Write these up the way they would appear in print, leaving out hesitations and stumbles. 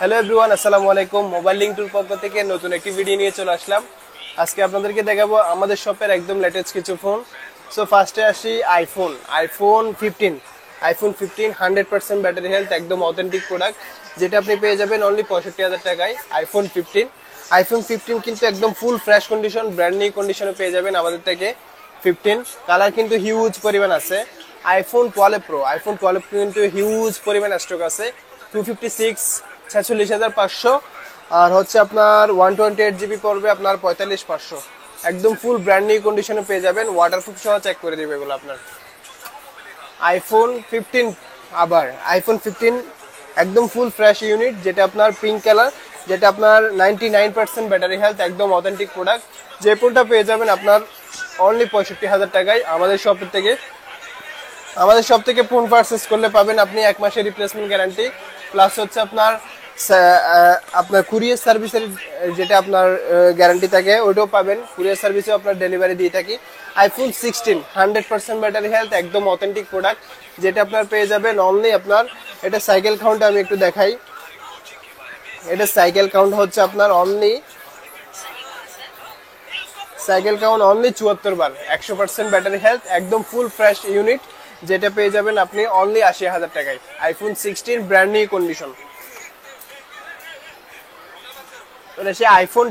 Hello everyone, আসসালামু আলাইকুম। Mobile link টুর পক্ষ থেকে নতুন একটি ভিডিও নিয়ে চলে আসলাম। আজকে আপনাদেরকে দেখাবো আমাদের শপের একদম লেটেস্ট কিছু ফোন। সো ফার্স্টে আসি আইফোন 15 100% ব্যাটারি হেলথ, একদম অথেন্টিক প্রোডাক্ট, যেটা আপনি পেয়ে যাবেন অনলি 65,000 টাকায়। আইফোন 15 কিন্তু একদম full fresh condition, brand new কন্ডিশনে পেয়ে যাবেন আমাদের থেকে 15। কালার কিন্তু হিউজ পরিমাণ আছে। আইফোন 12 প্রো কিন্তু হিউজ পরিমাণ স্টক আছে। 256 46,500, আর হচ্ছে আপনার 128 জিবি পড়বে আপনার 45,500। একদম ফুল ব্র্যান্ড নিউ কন্ডিশনে পেয়ে যাবেন, ওয়াটারপ্রুফ সহ চেক করে দিবে এগুলো আপনার। আইফোন 15 একদম ফুল ফ্রেশ ইউনিট, যেটা আপনার পিঙ্ক কালার, যেটা আপনার 99% ব্যাটারি হেলথ, একদম অথেন্টিক প্রোডাক্ট। যে ফোনটা পেয়ে যাবেন আপনার অনলি 65,000 টাকায় আমাদের শপ থেকে ফোন পারচেস করলে পাবেন আপনি 1 মাসের রিপ্লেসমেন্ট গ্যারান্টি, প্লাস হচ্ছে আপনার কুরিয়ার সার্ভিসের যেটা আপনার গ্যারান্টি থাকে ওইটাও পাবেন। কুরিয়ার সার্ভিসেও আপনার ডেলিভারি দিয়ে থাকি। আইফোন 16 100% ব্যাটারি হেলথ, একদম অথেন্টিক প্রোডাক্ট, যেটা আপনার পেয়ে যাবেন অনলি আপনার। এটা সাইকেল কাউন্ট আমি একটু দেখাই। এটা সাইকেল কাউন্ট হচ্ছে আপনার অনলি 74 বার। 100% ব্যাটারি হেলথ, একদম ফুল ফ্রেশ ইউনিট, যেটা পেয়ে যাবেন আপনি অনলি 80,000 টাকায়। IPhone 16 brand new condition. IPhone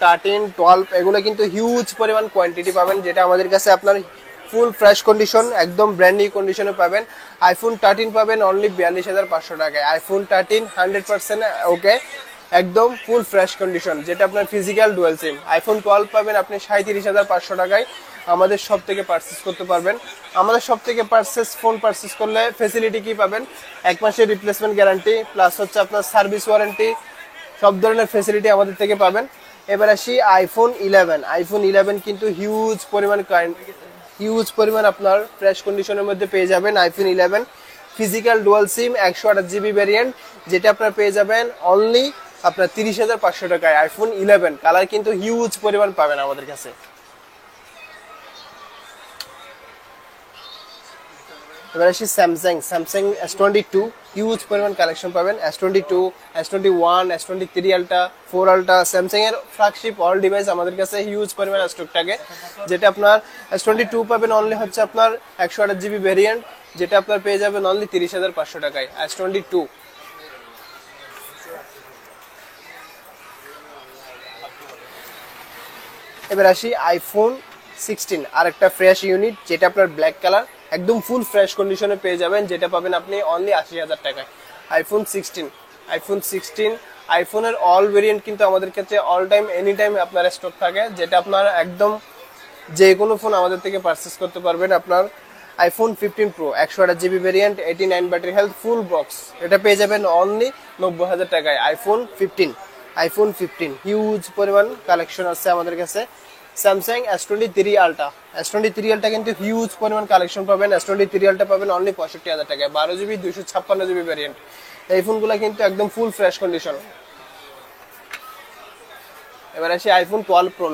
13 12 এগুলো কিন্তু হিউজ পরিমাণ কোয়ান্টিটি পাবেন, যেটা আমাদের কাছে আপনার ফুল ফ্রেশ কন্ডিশন, একদম ব্র্যান্ড নিউ কন্ডিশনে পাবেন। আইফোন 13 পাবেন অনলি 42,500 টাকায়। আইফোন 13 100% ওকে, একদম ফুল ফ্রেশ কন্ডিশন, যেটা আপনার ফিজিক্যাল ডুয়াল সিম। আইফোন 12 পাবেন আপনি 37,500 টাকায় আমাদের শপ থেকে পারচেস করতে পারবেন। আমাদের শপ থেকে ফোন পারচেস করলে ফেসিলিটি কি পাবেন? 1 মাসের রিপ্লেসমেন্ট গ্যারান্টি, প্লাস হচ্ছে আপনার সার্ভিস ওয়ারেন্টি, সব ধরনের ফেসিলিটি আমাদের থেকে পাবেন। এবার আসি আইফোন 11 কিন্তু হিউজ পরিমাণ আপনার ফ্রেশ কন্ডিশনের মধ্যে পেয়ে যাবেন। IPhone 11 physical dual SIM 128 GB variant, যেটা আপনার পেয়ে যাবেন অনলি আপনার 30,500 টাকায়। আইফোন 11 কালার কিন্তু হিউজ পরিমাণ পাবেন আমাদের কাছে। এবার আসি স্যামসাং S22, হিউজ পরিমাণ কালেকশন পাবেন। S22, S21, S23 ultra, 4 ultra, Samsung এর ফ্ল্যাগশিপ অল ডিভাইস আমাদের কাছে হিউজ পরিমাণ স্টক থাকে। যেটা আপনার S22 পাবেন অনলি হচ্ছে আপনার 128 জিবি ভ্যারিয়েন্ট, যেটা আপনার পেয়ে যাবেন অনলি 30,500 টাকায়। S22। এবার আসি আইফোন 16, আর একটা ফ্রেশ ইউনিট, যেটা আপনার ব্ল্যাক কালার, একদম ফুল ফ্রেশ কন্ডিশনে পেয়ে যাবেন, যেটা পাবেন আপনি অনলি 80,000 টাকায়। আইফোন 16 আইফোনের অল ভেরিয়েন্ট কিন্তু আমাদের কাছে অল টাইম এনি টাইম আপনার স্টক থাকে, যেটা আপনার একদম যে কোনো ফোন আমাদের থেকে পারচেস করতে পারবেন। আপনার iPhone 15 pro 128 GB variant, 89 battery health, full box, এটা পেয়ে যাবেন অনলি 90,000 টাকায়। আইফোন 15 হিউজ পরিমাণ কালেকশন আছে আমাদের কাছে। স্যামসাং S23 আলট্রা কিন্তু হিউজ পরিমাণ কালেকশন পাবেন। S23 আলট্রা পাবেন অনলি 65,000 টাকায়, 12 জিবি 256 জিবি ভ্যারিয়েন্ট। এই ফোনগুলো কিন্তু একদম ফুল ফ্রেশ কন্ডিশন। এবার আসি আইফোন 12 প্রো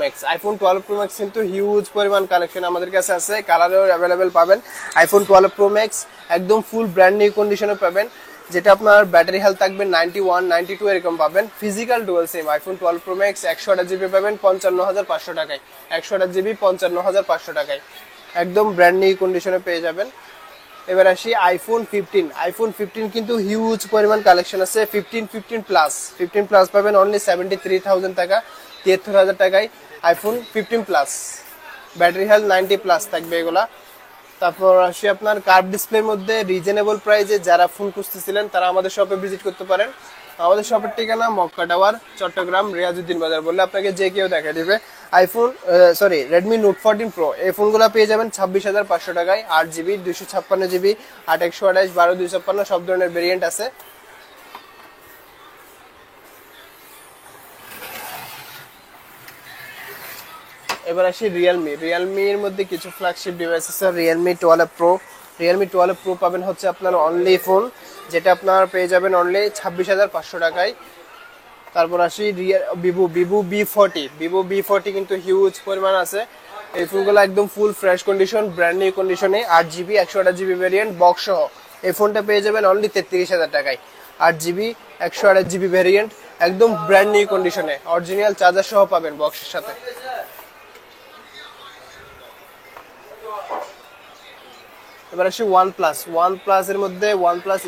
ম্যাক্স কিন্তু হিউজ পরিমাণ কালেকশন আমাদের কাছে আছে, কালারও অ্যাভেলেবেল পাবেন। আইফোন 12 প্রো ম্যাক্স একদম ফুল ব্র্যান্ড নিউ কন্ডিশনে পাবেন, যেটা আপনার ব্যাটারি হেলথ থাকবে 91 92 এরকম পাবেন। ফিজিক্যাল ডুয়াল সিম আইফোন 12 প্রো ম্যাক্স 128 জিবি পাবেন 55,500 টাকায়। 128 জিবি 55,500 টাকায়, একদম ব্র্যান্ড নিউ কন্ডিশনে পেয়ে যাবেন। এবার আসি আইফোন 15 কিন্তু হিউজ পরিমাণ কালেকশন আছে। 15 প্লাস পাবেন অনলি 73,000 টাকা, 73,000 টাকায়। IPhone 15 plus battery health 90 plus থাকবে এগুলা। তারপর আসি আপনার কার্ভ ডিসপ্লের মধ্যে রিজনেবল প্রাইসে যারা ফোন খুঁজতেছিলেন, তারা আমাদের শপে ভিজিট করতে পারেন। আমাদের শপের ঠিকানা মক্কা টাওয়ার, চট্টগ্রাম, রিয়াজউদ্দিন বাজার বললে আপনাকে যে কেউ দেখা দিবে। রেডমি নোট 14 প্রো এই ফোনগুলো পেয়ে যাবেন 26,500 টাকায়। 8 জিবি 256 জিবি, 8 128, 12 256, সব ধরনের ভেরিয়েন্ট আছে। এবার আসি রিয়েলমির মধ্যে কিছু ফ্ল্যাগশিপ ডিভাইস আছে। রিয়েলমি 12 প্রো পাবেন হচ্ছে আপনার অনলি ফোন, যেটা আপনার পেয়ে যাবেন অনলি 26,500 টাকায়। তারপর আসি ভিভো B40 কিন্তু হিউজ পরিমাণ আছে। এই ফোনগুলো একদম full fresh condition, brand new কন্ডিশনে, 8 জিবি 128 জিবি ভ্যারিয়েন্ট বক্স সহ। এই ফোনটা পেয়ে যাবেন অনলি 33,000 টাকায়। 8 GB 128 GB ভ্যারিয়েন্ট, একদম ব্র্যান্ড নিউ কন্ডিশনে, অরিজিনাল চার্জার সহ পাবেন বক্সের সাথে। এবার আসি ওয়ান প্লাস এর মধ্যে OnePlus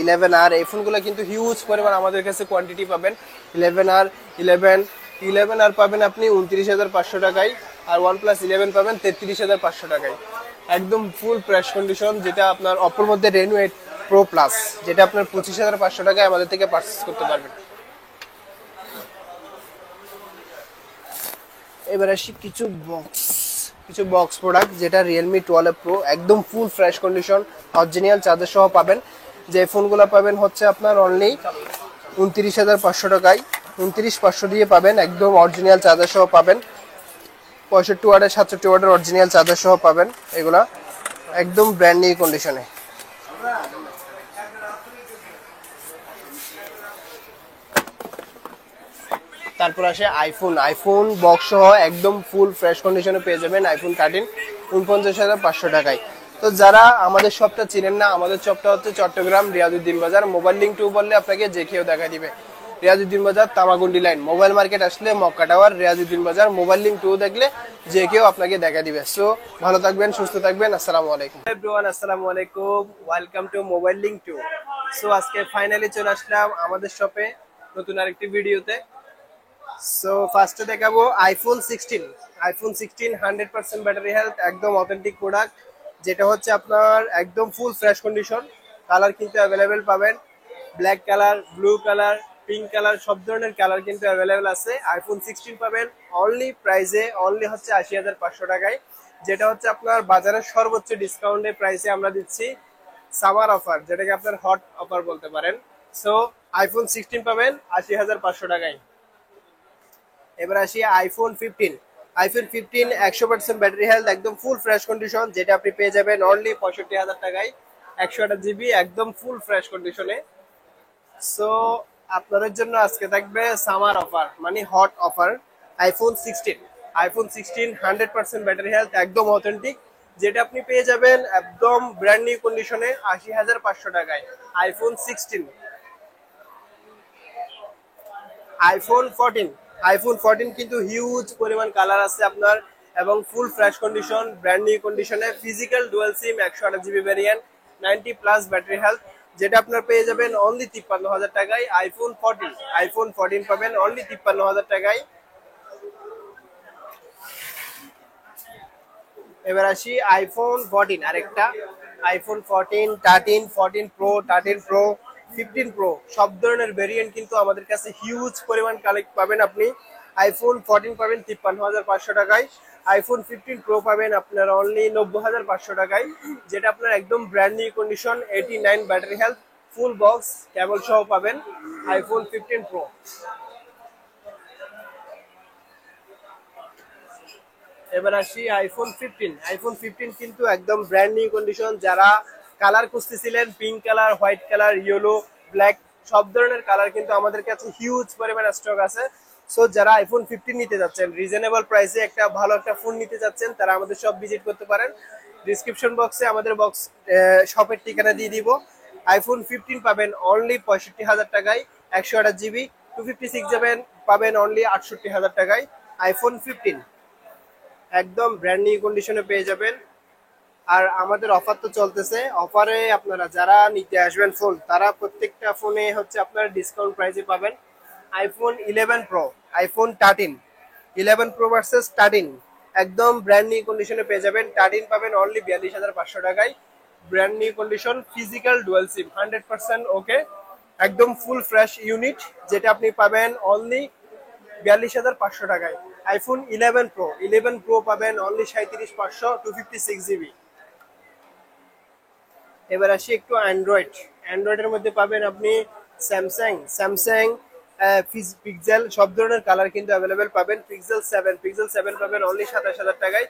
11 আর এই ফোনগুলো কিন্তু হিউজ পরিমাণ আমাদের কাছে কোয়ান্টিটি পাবেন। 11 আর পাবেন আপনি 29,500 টাকায়, আর OnePlus 11 পাবেন 33,500 টাকায়, একদম ফুল ফ্রেশ কন্ডিশন। যেটা আপনার অপর মধ্যে Reno 8 Pro Plus, যেটা আপনার 25,500 টাকায় আমাদের থেকে পারচেস করতে পারবেন। এবার আসি কিছু বক্স প্রোডাক্ট, যেটা Realme 12 Pro, একদম full fresh condition, original charger সহ পাবেন। যে ফোনগুলো পাবেন হচ্ছে আপনার অনলি 29,500 টাকায়, 29,500 দিয়ে পাবেন, একদম অরিজিনাল চার্জার সহ পাবেন। 65 ওয়াটের 67 ওয়াটের অরিজিনাল চার্জার সহ পাবেন এগুলা, একদম ব্র্যান্ড নিউ কন্ডিশনে। তারপর আসে আইফোন বক্স সহ একদম ফুল ফ্রেশ কন্ডিশনে পেয়ে যাবেন আইফোন 13 49,500 টাকায়। তো যারা আমাদের শপটা চিনেন না, আমাদের শপটা হচ্ছে চট্টগ্রাম রিয়াজউদ্দিন বাজার। মোবাইল লিঙ্ক 2 বললে আপনাকে যে কেউ দেখা দিবে। রিয়াজউদ্দিন বাজার তামাগুন্ডি লাইন, মোবাইল মার্কেট আসলে মক্কা টাওয়ার, রিয়াজউদ্দিন বাজার। মোবাইল লিঙ্ক 2 দেখলে যে কেউ আপনাকে দেখা দিবে। সো ভালো থাকবেন, সুস্থ থাকবেন, আসসালামু আলাইকুম এভরিওয়ান। আসসালামু আলাইকুম, welcome to mobile link 2। So আজকে ফাইনালি চলে আসলাম আমাদের শপে নতুন আরেকটি ভিডিওতে। সো ফার্স্টে দেখাবো আইফোন 16 100% ব্যাটারি হেলথ, একদম অথেন্টিক প্রোডাক্ট, যেটা হচ্ছে আপনার একদম ফুল ফ্রেশ কন্ডিশন। কালার কিন্তু অ্যাভেলেবেল পাবেন, black colour, blue colour, pink colour, সব ধরনের কালার কিন্তু অ্যাভেলেবেল আছে। আইফোন 16 পাবেন অনলি প্রাইসে, অনলি হচ্ছে 80,500 টাকায়, যেটা হচ্ছে আপনার বাজারের সর্বোচ্চ ডিসকাউন্টে প্রাইসে আমরা দিচ্ছি। সামার অফার, যেটাকে আপনার হট অফার বলতে পারেন। সো আইফোন 16 পাবেন 80,500 টাকায়। এবার আসি আইফোন 15 100% ব্যাটারি হেলথ, একদম ফুল ফ্রেশ কন্ডিশন, যেটা আপনি পেয়ে যাবেন অনলি 65,000 টাকায়, 128 GB, একদম ফুল ফ্রেশ কন্ডিশনে। সো আপনাদের জন্য আজকে থাকবে সামার অফার, মানে hot offer. IPhone 16 100% battery health, একদম অথেন্টিক, যেটা আপনি পেয়ে যাবেন একদম ব্র্যান্ড নিউ কন্ডিশনে 80,500 টাকায়। আইফোন 16। আইফোন 14 কিন্তু হিউজ পরিমাণ কালার আছে আপনার, এবং ফুল ফ্রেশ কন্ডিশন, ব্র্যান্ড নিউ কন্ডিশনে, physical dual SIM, 128 GB variant, 90+ battery health, যেটা আপনার পেয়ে যাবেন অনলি 53,000 টাকায়। আইফোন 14 পাবেন অনলি 53,000 টাকায়। এবার আসি আইফোন 14, আরেকটা আইফোন 14, 13, 14 Pro, 13 Pro, 15 Pro, সব ধরনের ভেরিয়েন্ট কিন্তু আমাদের কাছে হিউজ পরিমাণ কালেক্ট পাবেন আপনি। আইফোন 14 পাবেন 53,500 টাকায়, আইফোন 15 Pro পাবেন আপনার অনলি 90,500 টাকায়, যেটা আপনার একদম brand new condition, 89 battery health, full box কেবল সহ পাবেন আইফোন 15 Pro। এবার আসি আইফোন 15 কিন্তু একদম ব্র্যান্ড নিউ কন্ডিশন। যারা কালার খুঁজতেছিলেন, pink colour, white colour, yellow, black, সব ধরনের কালার কিন্তু আমাদের কাছে হিউজ পরিমাণে স্টক আছে। সো যারা আইফোন 15 নিতে যাচ্ছেন, রিজনেবল প্রাইসে একটা ভালো একটা ফোন নিতে যাচ্ছেন, তারা আমাদের সব ভিজিট করতে পারেন। ডিসক্রিপশন বক্সে আমাদের শপের ঠিকানা দিয়ে দিব। আইফোন 15 পাবেন অনলি 65,000 টাকায়, 128 GB, 256 পাবেন অনলি 68,000 টাকায়। আইফোন 15 একদম ব্র্যান্ড নিউ কন্ডিশনে পেয়ে যাবেন। আর আমাদের অফার তো চলতেছে, অফারে আপনারা যারা নিতে আসবেন ফোন, তারা প্রত্যেকটা ফোনে হচ্ছে আপনারা ডিসকাউন্ট প্রাইসে পাবেন। IPhone 11 Pro, iPhone 13, 11 Pro versus 13, একদম ব্র্যান্ড নিউ কন্ডিশনে পেয়ে যাবেন। 13 পাবেন অনলি 42,500 টাকায়, brand new condition, physical dual SIM, 100% okay, একদম ফুল ফ্রেশ ইউনিট, যেটা আপনি পাবেন অনলি 42,500 টাকায়। আইফোন 11 Pro পাবেন অনলি 37,500, 256 GB। এবার আসি একটু অ্যান্ড্রয়েডের মধ্যে পাবেন আপনি স্যামসাং পিক্সেল, সব ধরনের কালার কিন্তু অ্যাভেলেবেল পাবেন। পিক্সেল 7 পাবেন অনলি 27,000 টাকায়।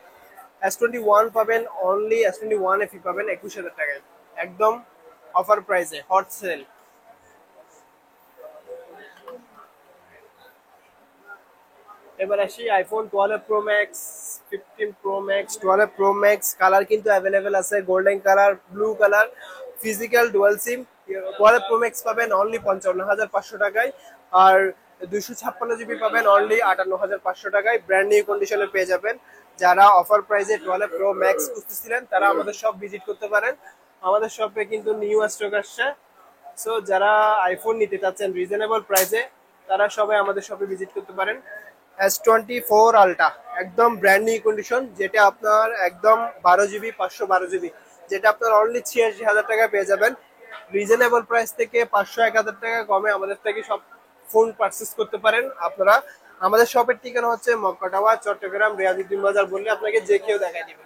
S21 পাবেন অনলি, S21 FE পাবেন 21,000 টাকায়, একদম অফার প্রাইসে, হট সেল। এবার আসি iPhone 12 Pro Max, 15 Pro Max, 12 Pro Max, colour কিন্তু অ্যাভেলেবেল আছে, golden colour, blue colour, physical dual SIM, twelve pro max পাবেন অনলি 55,500 টাকায়, আর 256 জিবি পাবেন অনলি 58,500 টাকায়, ব্র্যান্ড নিউ কন্ডিশনে পেয়ে যাবেন। যারা অফার প্রাইসে টুয়েলভ প্রো ম্যাক্স খুঁজতেছিলেন তারা আমাদের শপ ভিজিট করতে পারেন। আমাদের শপে কিন্তু নিউ স্টক আসছে। সো যারা আইফোন নিতে চাচ্ছেন রিজনেবল প্রাইসে তারা সবাই আমাদের শপে ভিজিট করতে পারেন। S24 আলট্রা একদম ব্র্যান্ড নিউ কন্ডিশন, যেটা আপনার একদম 12 জিবি 512 জিবি, যেটা আপনার অনলি 86,000 টাকায় পেয়ে যাবেন। রিজনেবল প্রাইস থেকে 500-1000 টাকা কমে আমাদের থেকে সব ফোন পারচেস করতে পারেন আপনারা। আমাদের শপের ঠিকানা হচ্ছে মক্কা টাওয়ার, চট্টগ্রাম রিয়াজউদ্দিন বাজার, বললে আপনাকে যে কেউ দেখাই দিবে।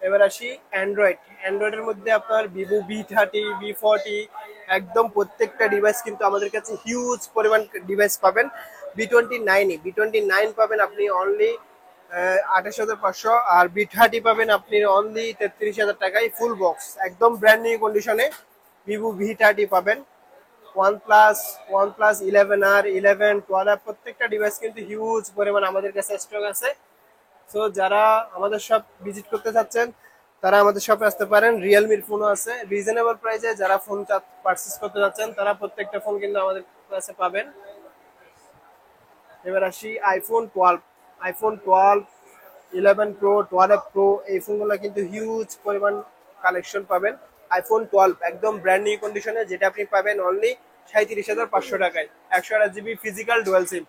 এবার আসি অ্যান্ড্রয়েডের মধ্যে আপনার ভিভো V30, V40, একদম প্রত্যেকটা ডিভাইস কিন্তু আমাদের কাছে হিউজ পরিমাণ ডিভাইস পাবেন। B29 পাবেন আপনি অনলি 28,500, আর V30 পাবেন আপনি অনলি 33,000 টাকায় ফুল বক্স, একদম ব্র্যান্ড নিউ কন্ডিশনে ভিভো V30 পাবেন। ওয়ানপ্লাস 11R, 11, 12 প্রত্যেকটা ডিভাইস কিন্তু হিউজ পরিমাণ আমাদের কাছে স্টক আছে। সো যারা আমাদের শপ ভিজিট করতে চাচ্ছেন তারা আমাদের শপে আসতে পারেন। রিয়েলমির ফোনও আছে রিজনেবল প্রাইসে, যারা ফোন পারচেস করতে যাচ্ছেন তারা প্রত্যেকটা ফোন কিন্তু আমাদের কাছে পাবেন। এবার আসি আইফোন 12, 11 প্রো, 12 প্রো, এই ফোনগুলো কিন্তু হিউজ পরিমাণ কালেকশন পাবেন। আইফোন 12 একদম ব্র্যান্ড নিউ কন্ডিশনে, যেটা আপনি পাবেন অনলি 37,500 টাকায়। 128 জিবি ফিজিক্যাল ডুয়াল সিম,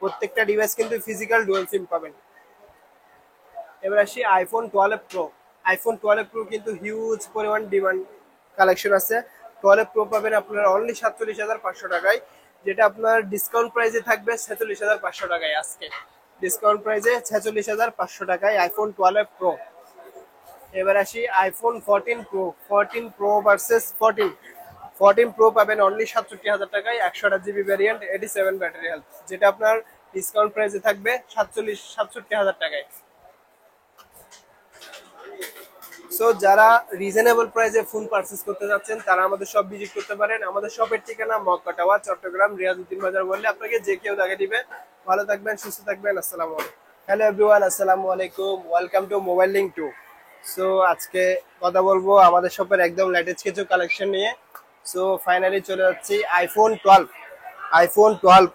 প্রত্যেকটা ডিভাইস কিন্তু ফিজিক্যাল ডুয়াল সিম পাবেন। এবার আসি আইফোন 12 প্রো কিন্তু হিউজ পরিমাণ ডিমান্ড কালেকশন আছে। 12 প্রো পাবেন আপনার অনলি 47,500 টাকায়, যেটা আপনার ডিসকাউন্ট প্রাইসে থাকবে 46,500 টাকায়। আজকে ডিসকাউন্ট প্রাইসে 46,500 টাকায় আইফোন 12 প্রো। এবার আসি আইফোন 14 প্রো ভার্সেস 14 প্রো পাবেন অনলি 67,000 টাকায়, 128 জিবি ভ্যারিয়েন্ট, 87 ব্যাটারি হেলথ, যেটা আপনার ডিসকাউন্ট প্রাইসে থাকবে 67,000 টাকায়। সো যারা রিজনেবল প্রাইসে ফোন পারচেজ করতে যাচ্ছেন তারা আমাদের শপ ভিজিট করতে পারেন। আমাদের শপের ঠিকানা মক্কা টাওয়ার, চট্টগ্রাম রিয়াজউদ্দিন বাজার, বললে আপনাকে যে কেউ দেখা দিবে। ভালো থাকবেন, সুস্থ থাকবেন, আসসালামু আলাইকুম। হ্যালো এভরিওয়ান, আসসালামু আলাইকুম, welcome to mobile link 2। So আজকে কথা বলবো আমাদের শপের একদম লেটেস্ট কিছু কালেকশন নিয়ে। সো ফাইনালি চলে যাচ্ছি আইফোন 12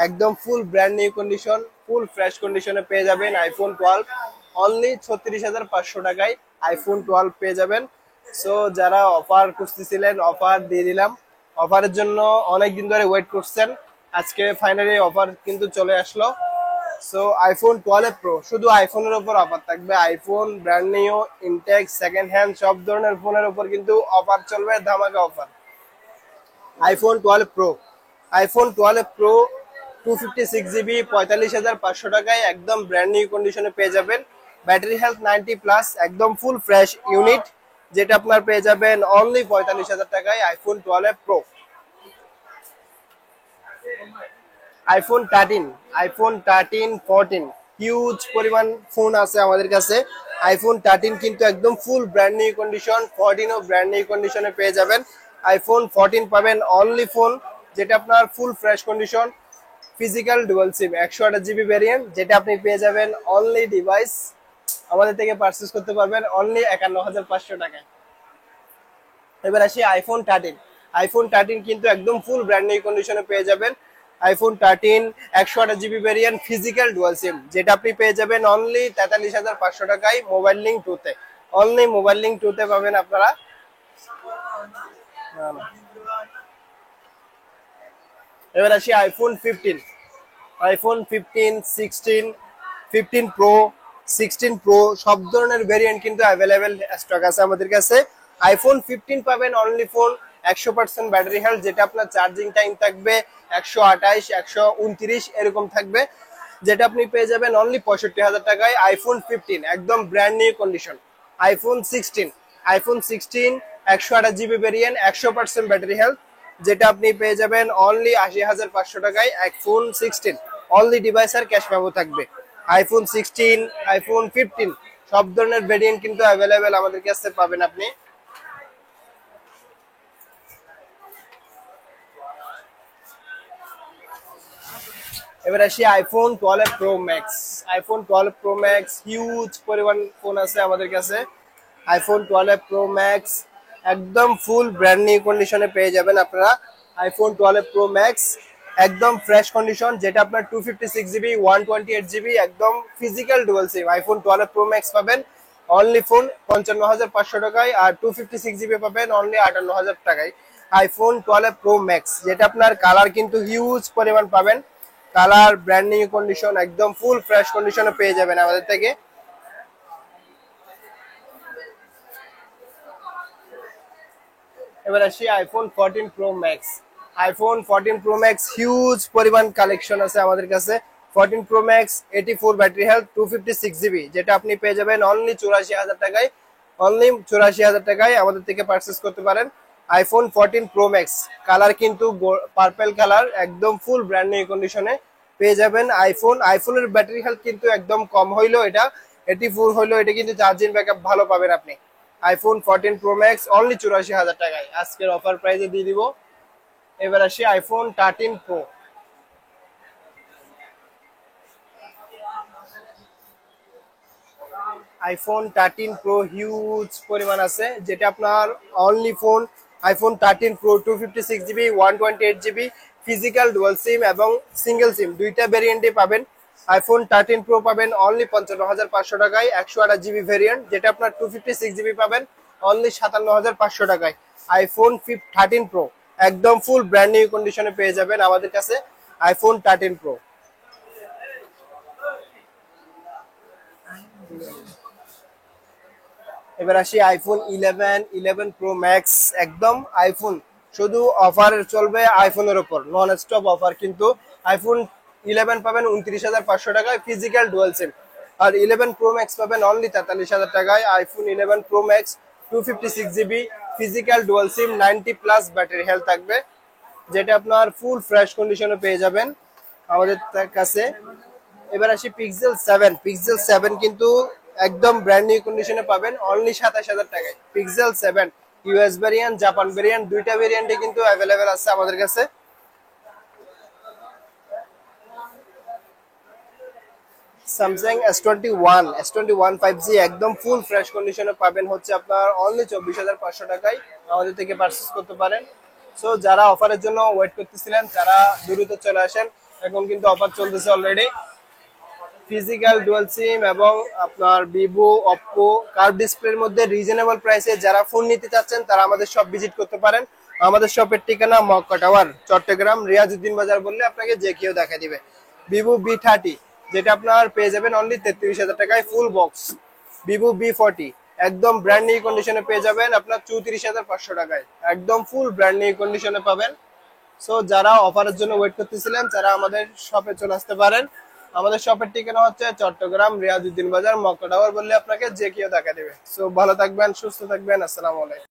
একদম ফুল brand new condition, full fresh কন্ডিশনে পেয়ে যাবেন আইফোন 12 অনলি 36,500 টাকায় আইফোন 12 পেয়ে যাবেন। সো যারা অফার খুঁজতেছিলেন অফার দিয়ে দিলাম, অফারের জন্য অনেকদিন ধরে ওয়েট করছেন, আজকে ফাইনালি অফার কিন্তু চলে আসলো। সো আইফোন 12 প্রো শুধু আইফোনের উপর অফার থাকবে, iPhone brand new, intact, second hand সব ধরনের ফোনের উপর কিন্তু অফার চলবে, ধামাকা অফার। আইফোন 12 প্রো 256 জিবি 45,500 টাকায় একদম ব্র্যান্ড নিউ কন্ডিশনে পেয়ে যাবেন। ব্যাটারি হেলথ 90+, একদম ফুল ফ্রেশ ইউনিট, যেটা আপনার পেয়ে যাবেন অনলি 45,000 টাকায় আইফোন 12 প্রো। আইফোন 13, 14 হিউজ পরিমাণ ফোন আছে আমাদের কাছে। আইফোন 13 কিন্তু একদম ফুল ব্র্যান্ড নিউ কন্ডিশন, 14 ও ব্র্যান্ড নিউ কন্ডিশনে পেয়ে যাবেন। আইফোন 14 পাবেন অনলি ফোন, যেটা আপনার full fresh condition, physical dual SIM, 128 GB variant, যেটা আপনি পেয়ে যাবেন অনলি ডিভাইস আমাদের থেকে পারচেস করতে পারবেন অনলি 51,500 টাকায়। এবার আসি আইফোন 13 কিন্তু একদম ফুল ব্র্যান্ড নিউ কন্ডিশনে পেয়ে যাবেন। IPhone 13 128 GB variant, physical dual SIM, যেটা আপনি পেয়ে যাবেন অনলি 43,500 টাকায় মোবাইল লিঙ্ক 2 তে। অনলি মোবাইল লিঙ্ক 2 তে পাবেন আপনারা। এবার আসি আইফোন 15, 16, 15 প্রো, 16 প্রো সব ধরনের ভেরিয়েন্ট কিন্তু অ্যাভেলেবেল স্টক আছে আমাদের কাছে। আইফোন 15 পাবেন অনলি ফোন 100% ব্যাটারি হেলথ, যেটা আপনার চার্জিং টাইম থাকবে 128, 129 এরকম থাকবে, যেটা আপনি পেয়ে যাবেন অনলি 65,000 টাকায় আইফোন 15 একদম brand new condition. IPhone 16 128 GB variant, 100% battery health, যেটা আপনি পেয়ে যাবেন অনলি 80,500 টাকায় আইফোন 16 অনলি ডিভাইস আর ক্যাশ মেমো থাকবে। আইফোন 15 সব ধরনের ভেরিয়েন্ট কিন্তু অ্যাভেলেবেল আমাদের কাছে পাবেন আপনি। এবার আসি আইফোন 12 প্রো ম্যাক্স হিউজ পরিমাণ ফোন আছে আমাদের কাছে। আইফোন 12 প্রো ম্যাক্স একদম ফুল ব্র্যান্ড নিউ কন্ডিশনে পেয়ে যাবেন আপনারা। আইফোন 12 প্রো ম্যাক্স একদম ফ্রেশ কন্ডিশন, যেটা আপনার 256 জিবি 128 জিবি একদম ফিজিক্যাল ডুয়াল সিম। আইফোন 12 প্রো ম্যাক্স পাবেন অনলি ফোন 55,500 টাকায়, আর 256 জিবি পাবেন অনলি 58,000 টাকায়। আইফোন 12 প্রো ম্যাক্স, যেটা আপনার কালার কিন্তু হিউজ পরিমাণ পাবেন, কালার ব্র্যান্ড নিউ কন্ডিশন একদম ফুল ফ্রেশ কন্ডিশনে পেয়ে যাবেন আমাদের থেকে। এবার আসি iPhone 14 pro max. IPhone 14 pro max huge পরিমাণ কালেকশন আছে আমাদের কাছে। 14 pro max 84 battery health 256 GB, যেটা আপনি পেয়ে যাবেন অনলি 84,000 টাকায়। অনলি 84,000 টাকায় আমাদের থেকে পারচেস করতে পারেন আইফোন 14 প্রো ম্যাক্স। কালার কিন্তু পার্পল কালার, একদম ফুল ব্র্যান্ড নিউ কন্ডিশনে পেয়ে যাবেন আইফোনের ব্যাটারি হেলথ কিন্তু একদম কম হইলো, এটা 84 হইলো, এটা কিন্তু চার্জিং ব্যাকআপ ভালো পাবেন আপনি। আইফোন 14 প্রো ম্যাক্স অনলি 84,000 টাকায় আজকের অফার প্রাইসে দিয়ে দিব। এবার আসি iPhone 13 pro. IPhone 13 pro huge পরিমাণ আছে, যেটা আপনার only phone iPhone 13 pro 256 GB 128 GB physical dual SIM এবং সিঙ্গেল সিম দুইটা ভেরিয়েন্টে পাবেন। আইফোন 13 প্রো পাবেন অনলি 55,500 টাকায় 128 জিবি ভেরিয়েন্ট, যেটা আপনার 256 জিবি পাবেন অনলি 57,500 টাকায়। আইফোন 13 প্রো একদম ফুল ব্র্যান্ড নিউ কন্ডিশনে পেয়ে যাবেন আমাদের কাছে আইফোন 13 প্রো। এবার আসি আইফোন 11 প্রো ম্যাক্স। একদম আইফোন শুধু অফার চলবে আইফোনের উপর, নন স্টপ অফার কিন্তু। আইফোন 11 পাবেন 29,500 টাকায় ফিজিক্যাল ডুয়াল সিম, আর 11 প্রো ম্যাক্স পাবেন অনলি 43,000 টাকায়। IPhone 11 pro max 256 GB physical dual SIM 90+ battery health থাকবে, যেটা আপনার ফুল ফ্রেশ কন্ডিশনে পেয়ে যাবেন আমাদের কাছে। এবার আসি পিক্সেল 7 কিন্তু একদম ব্র্যান্ড নিউ কন্ডিশনে পাবেন অনলি 27,000 টাকায়। Pixel 7 US variant Japan variant দুইটা ভেরিয়েন্টে কিন্তু অ্যাভেলেবেল আছে আমাদের কাছে। স্যামসাং S21 5G একদম ফুল ফ্রেশ কন্ডিশনে পাবেন হচ্ছে আপনার অনলি 24,500 টাকায় আমাদের থেকে পারচেস করতে পারেন। সো যারা অফারের জন্য ওয়েট করতেছিলেন তারা দ্রুত চলে আসেন, এখন কিন্তু অফার চলতেছে অলরেডি। ফিজিক্যাল ডুয়াল সিম এবং আপনার ভিভো অপ্পো কার্ভ ডিসপ্লের মধ্যে রিজনেবল প্রাইসে যারা ফোন নিতে চাচ্ছেন তারা আমাদের শপ ভিজিট করতে পারেন। আমাদের শপের ঠিকানা মক্কা টাওয়ার, চট্টগ্রাম, রিয়াজউদ্দিন বাজার বললে আপনাকে যে কেউ দেখা দিবে। ভিভো V30 যেটা আপনার পেয়ে যাবেন অনলি 33,000 টাকায় ফুল বক্স। ভিভো V40 একদম ব্র্যান্ড নিউ কন্ডিশনে পেয়ে যাবেন আপনার 34,500 টাকায়, একদম ফুল ব্র্যান্ড নিউ কন্ডিশনে পাবেন। সো যারা অফারের জন্য ওয়েট করতেছিলেন তারা আমাদের শপে চলে আসতে পারেন। আমাদের শপের ঠিকানা হচ্ছে চট্টগ্রাম, রিয়াজউদ্দিন বাজার, মক্কা টাওয়ার বললে আপনাকে যে কেউ দেখা দেবে। সো ভালো থাকবেন, সুস্থ থাকবেন, আসসালামু আলাইকুম।